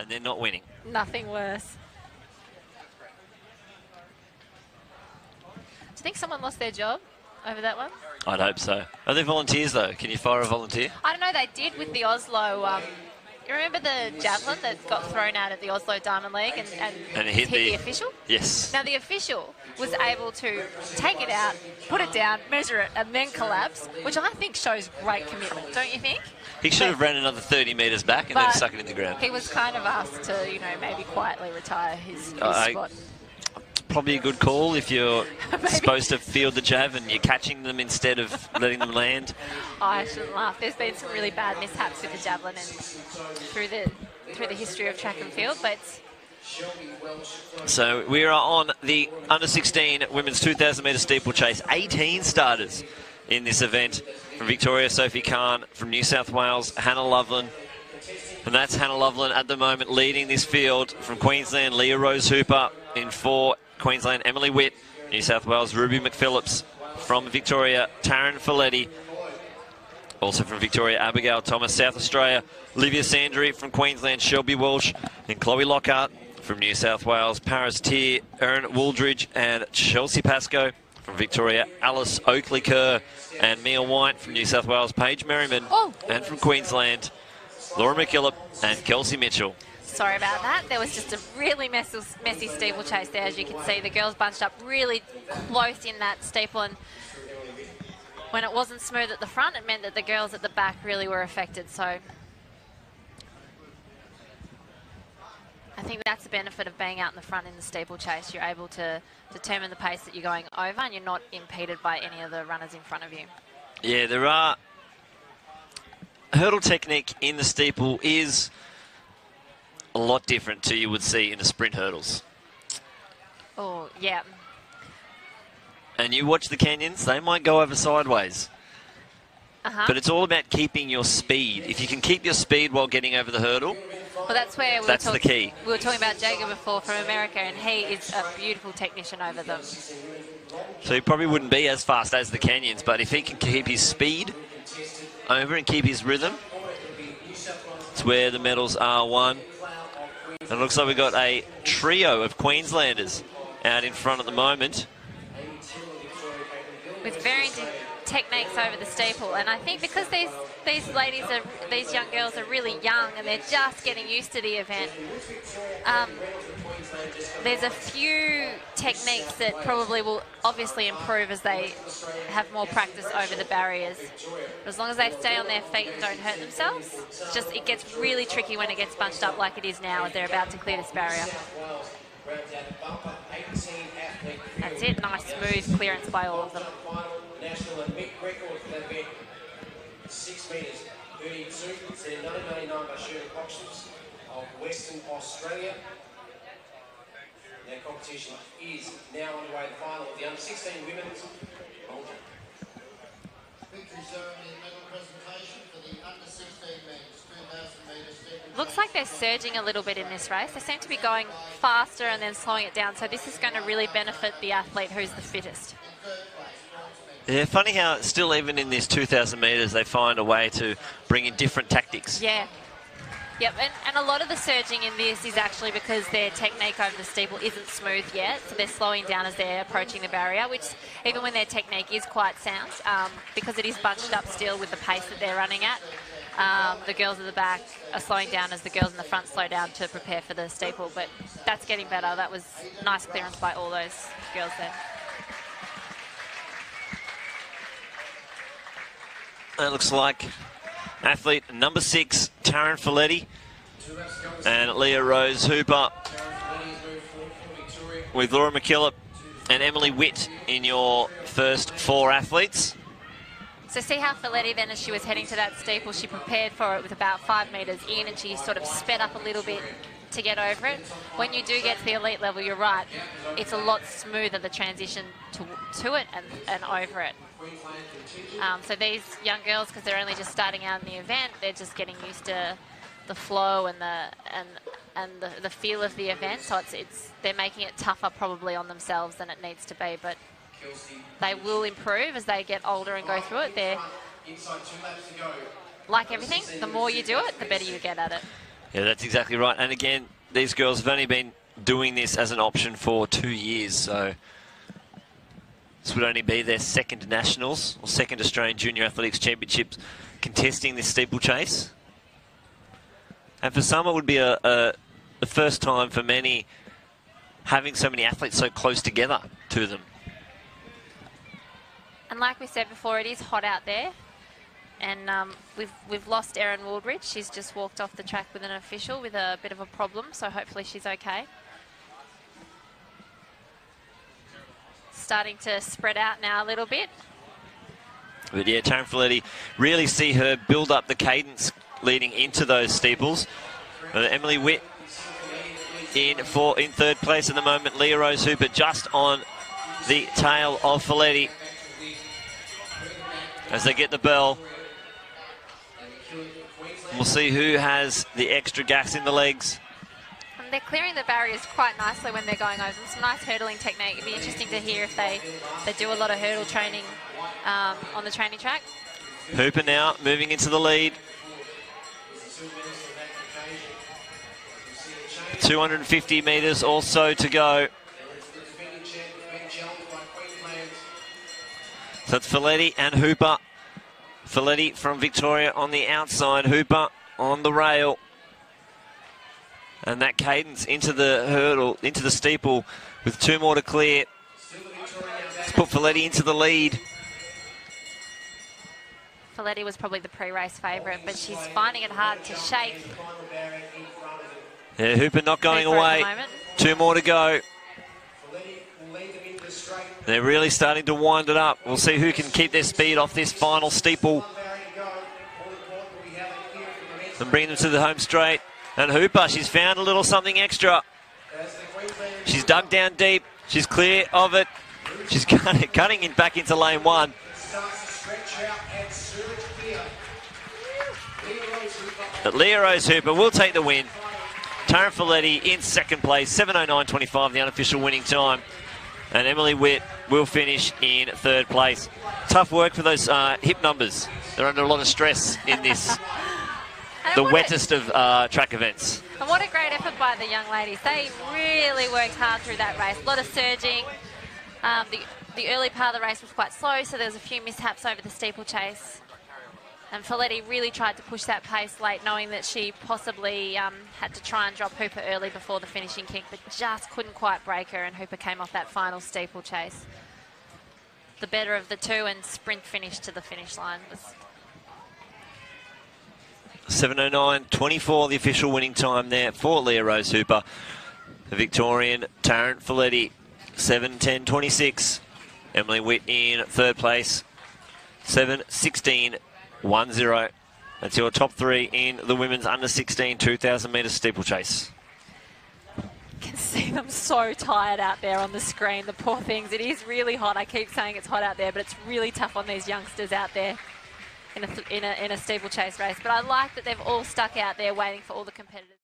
and they're not winning. Nothing worse. Do you think someone lost their job over that one? I'd hope so. Are there volunteers, though? Can you fire a volunteer? I don't know. They did with the Oslo. You remember the javelin that got thrown out at the Oslo Diamond League and it hit the official? Yes. Now, the official was able to take it out, put it down, measure it, and then collapse, which I think shows great commitment, don't you think? He should have ran another 30 metres back and then stuck it in the ground. He was kind of asked to, you know, maybe quietly retire his spot. Probably a good call if you're supposed to field the jav and you're catching them instead of letting them land. I shouldn't laugh. There's been some really bad mishaps with the javelin and through the history of track and field, but... So we are on the under-16 women's 2,000 metre steeplechase. 18 starters in this event. From Victoria, Sophie Khan. From New South Wales, Hannah Loveland. And that's Hannah Loveland at the moment leading this field. From Queensland, Leah Rose Hooper in 4. Queensland, Emily Witt. New South Wales, Ruby McPhillips. From Victoria, Taryn Folletti. Also from Victoria, Abigail Thomas. South Australia, Olivia Sandry. From Queensland, Shelby Walsh. And Chloe Lockhart. From New South Wales, Paris Tier, Erin Wooldridge and Chelsea Pascoe. From Victoria, Alice Oakley-Kerr and Mia White. From New South Wales, Paige Merriman. And from Queensland, Laura McKillop and Kelsey Mitchell. Sorry about that. There was just a really messy steeplechase there, as you can see. The girls bunched up really close in that steeple, and when it wasn't smooth at the front, it meant that the girls at the back really were affected. So I think that's the benefit of being out in the front in the steeplechase. You're able to determine the pace that you're going over, and you're not impeded by any of the runners in front of you. Yeah, there are... Hurdle technique in the steeple is a lot different to you would see in the sprint hurdles. Oh, yeah. And you watch the canyons, they might go over sideways. But it's all about keeping your speed. If you can keep your speed while getting over the hurdle, well, that's where that's the key. We were talking about Jacob before from America, and he is a beautiful technician over them. So he probably wouldn't be as fast as the canyons, but if he can keep his speed over and keep his rhythm, it's where the medals are won. And it looks like we've got a trio of Queenslanders out in front at the moment. With varying techniques over the steeple, and I think because these young girls are really young and they're just getting used to the event, there's a few techniques that probably will obviously improve as they have more practice over the barriers. But as long as they stay on their feet and don't hurt themselves, it gets really tricky when it gets bunched up like it is now as they're about to clear this barrier. That's it, nice smooth clearance by all of them. National and big record for that event, 6 metres 32. It's in 1999 by Shirley Coxons of Western Australia. Their competition is now underway. The final of the under-16 women's. Victory ceremony and medal presentation for the under-16 men's 2,000 metres. Looks like they're surging a little bit in this race. They seem to be going faster and then slowing it down. So this is going to really benefit the athlete who's the fittest. Yeah, funny how still even in this 2,000 metres they find a way to bring in different tactics. Yeah. Yep, and a lot of the surging in this is actually because their technique over the steeple isn't smooth yet, so they're slowing down as they're approaching the barrier, which even when their technique is quite sound, because it is bunched up still with the pace that they're running at, the girls at the back are slowing down as the girls in the front slow down to prepare for the steeple, but that's getting better. That was nice clearance by all those girls there. It looks like athlete number 6, Taryn Folletti, and Leah Rose Hooper, with Laura McKillop and Emily Witt in your first 4 athletes. So see how Folletti then, as she was heading to that steeple, she prepared for it with about 5 metres in, and she sort of sped up a little bit to get over it. When you do get to the elite level, you're right, it's a lot smoother, the transition to it and over it. So these young girls, because they're only just starting out in the event, they're just getting used to the flow and the feel of the event. So they're making it tougher probably on themselves than it needs to be. But they will improve as they get older and go through it. They're like everything. The more you do it, the better you get at it. Yeah, that's exactly right. And again, these girls have only been doing this as an option for 2 years, so this would only be their second nationals or second Australian Junior Athletics Championships contesting this steeplechase. And for some, it would be the first time for many having so many athletes so close together to them. And like we said before, it is hot out there. And we've lost Erin Wooldridge. She's just walked off the track with an official with a bit of a problem, so hopefully she's okay. Starting to spread out now a little bit. But yeah, Taryn Folletti, really see her build up the cadence leading into those steeples. Emily Witt in third place at the moment. Leah Rose Hooper just on the tail of Folletti as they get the bell. We'll see who has the extra gas in the legs. And they're clearing the barriers quite nicely when they're going over them. Some nice hurdling technique. It'd be interesting to hear if they do a lot of hurdle training on the training track. Hooper now moving into the lead. 250 metres or so to go. So it's Folletti and Hooper. Folletti from Victoria on the outside, Hooper on the rail. And that cadence into the hurdle, into the steeple with 2 more to clear. Let's put Folletti into the lead. Folletti was probably the pre-race favourite, but she's finding it hard to shake. Yeah, Hooper not going Hooper away. 2 more to go. They're really starting to wind it up. We'll see who can keep their speed off this final steeple and bring them to the home straight. And Hooper, she's found a little something extra. She's dug down deep. She's clear of it. She's cutting in back into lane 1. But Leah Rose Hooper will take the win. Taryn Folletti in second place, 7:09.25, the unofficial winning time. And Emily Witt will finish in third place. Tough work for those hip numbers. They're under a lot of stress in this, the wettest of track events. And what a great effort by the young ladies. They really worked hard through that race. A lot of surging. The early part of the race was quite slow, so there was a few mishaps over the steeplechase. And Folletti really tried to push that pace late, knowing that she possibly had to try and drop Hooper early before the finishing kick, but just couldn't quite break her, and Hooper came off that final steeplechase. The better of the two, and sprint finish to the finish line. 7:09.24, the official winning time there for Leah Rose Hooper. The Victorian Taryn Folletti, 7:10.26. Emily Witt in third place, 7:16.10. That's your top 3 in the women's under 16 2,000 metre steeplechase. You can see them so tired out there on the screen, the poor things. It is really hot. I keep saying it's hot out there, but it's really tough on these youngsters out there in a steeplechase race. But I like that they've all stuck out there waiting for all the competitors.